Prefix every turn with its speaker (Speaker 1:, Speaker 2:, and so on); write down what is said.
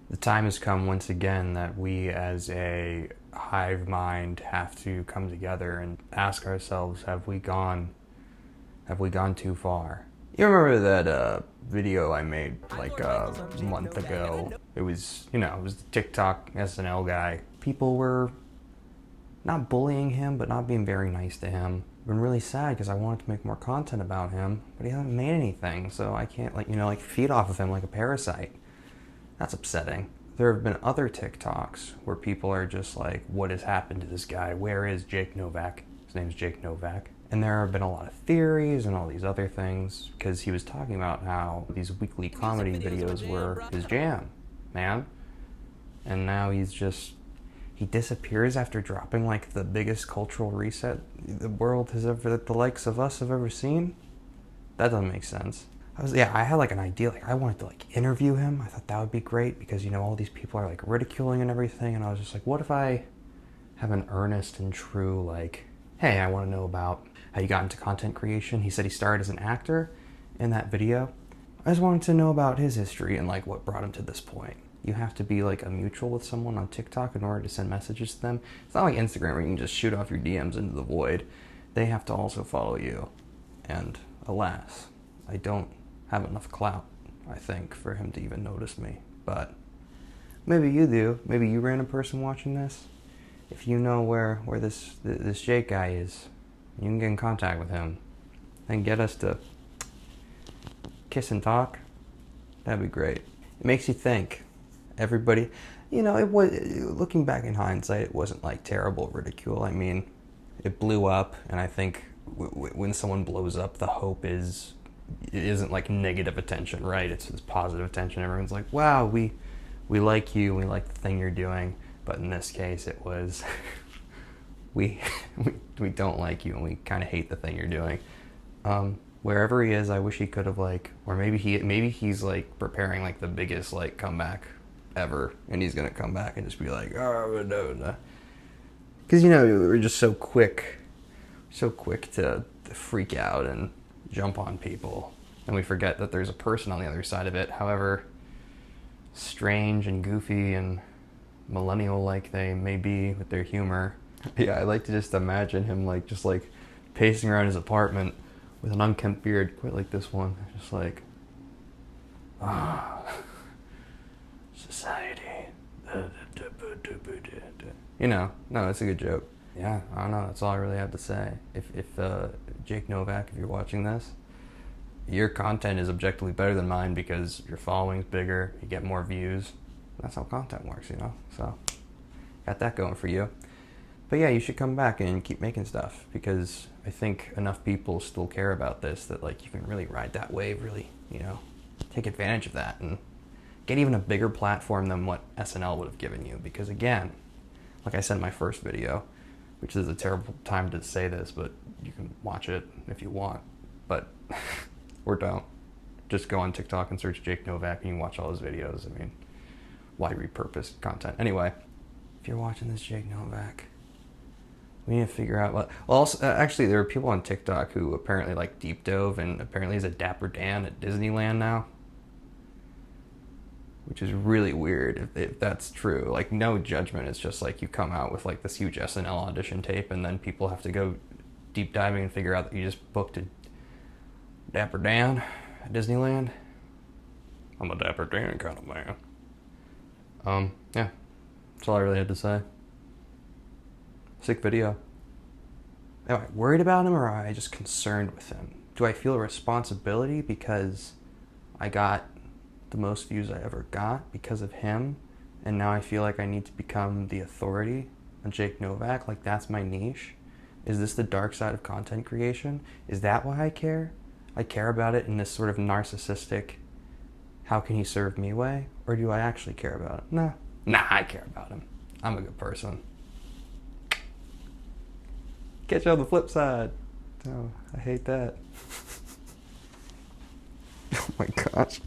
Speaker 1: The time has come once again that we as a hive mind have to come together and ask ourselves, have we gone too far? You remember that video I made like a month ago? It was, it was the TikTok SNL guy. People were not bullying him, but not being very nice to him. I've been really sad because I wanted to make more content about him, but he hasn't made anything, so I can't feed off of him like a parasite. That's upsetting. There have been other TikToks where people are just like, what has happened to this guy? Where is Jake Novak? His name's Jake Novak. And there have been a lot of theories and all these other things because he was talking about how these weekly comedy videos were his jam, man. And now he disappears after dropping like the biggest cultural reset the world has ever, that the likes of us have ever seen. That doesn't make sense. I had like an idea, like I wanted to like interview him. I thought that would be great because all these people are like ridiculing and everything, and I was just like, what if I have an earnest and true like, hey, I want to know about how you got into content creation. He said he started as an actor in that video. I just wanted to know about his history and like what brought him to this point. You have to be like a mutual with someone on TikTok in order to send messages to them. It's not like Instagram where you can just shoot off your DMs into the void. They have to also follow you. And alas, I don't have enough clout, I think, for him to even notice me. But maybe you do. Maybe you random person watching this. If you know where this Jake guy is, you can get in contact with him and get us to kiss and talk. That'd be great. It makes you think. Everybody, it was, looking back in hindsight, it wasn't like terrible ridicule. I mean, it blew up, and I think when someone blows up, the hope is it isn't like negative attention, right? It's positive attention. Everyone's like, wow, we like you, we like the thing you're doing. But in this case, it was we don't like you, and we kind of hate the thing you're doing. Wherever he is, I wish he could have or maybe he's like preparing like the biggest like comeback ever, and he's gonna come back and just be like, oh no, because we're just so quick to freak out and jump on people, and we forget that there's a person on the other side of it, however strange and goofy and millennial like they may be with their humor. Yeah, I like to just imagine him just pacing around his apartment with an unkempt beard, quite like this one, just like, society. No, it's a good joke. Yeah, I don't know. That's all I really have to say. If Jake Novak, if you're watching this, your content is objectively better than mine because your following's bigger, you get more views. That's how content works, So, got that going for you. But yeah, you should come back and keep making stuff because I think enough people still care about this that you can really ride that wave, really, take advantage of that and get even a bigger platform than what SNL would have given you. Because again, like I said in my first video, which is a terrible time to say this, but you can watch it if you want, but or don't. Just go on TikTok and search Jake Novak and you can watch all his videos. I mean, why repurpose content? Anyway, if you're watching this Jake Novak, we need to figure out what. Well, also, actually, there are people on TikTok who apparently deep dove and apparently is a Dapper Dan at Disneyland now, which is really weird if that's true. No judgment. It's just you come out with this huge SNL audition tape, and then people have to go deep diving and figure out that you just booked a Dapper Dan at Disneyland. I'm a Dapper Dan kind of man. Yeah, that's all I really had to say. Sick video. Am I worried about him or am I just concerned with him? Do I feel a responsibility because I got the most views I ever got because of him, and now I feel like I need to become the authority on Jake Novak? That's my niche? Is this the dark side of content creation? Is that why I care? I care about it in this sort of narcissistic, how can he serve me way? Or do I actually care about it? Nah, I care about him. I'm a good person. Catch you on the flip side. Oh, I hate that. Oh my gosh.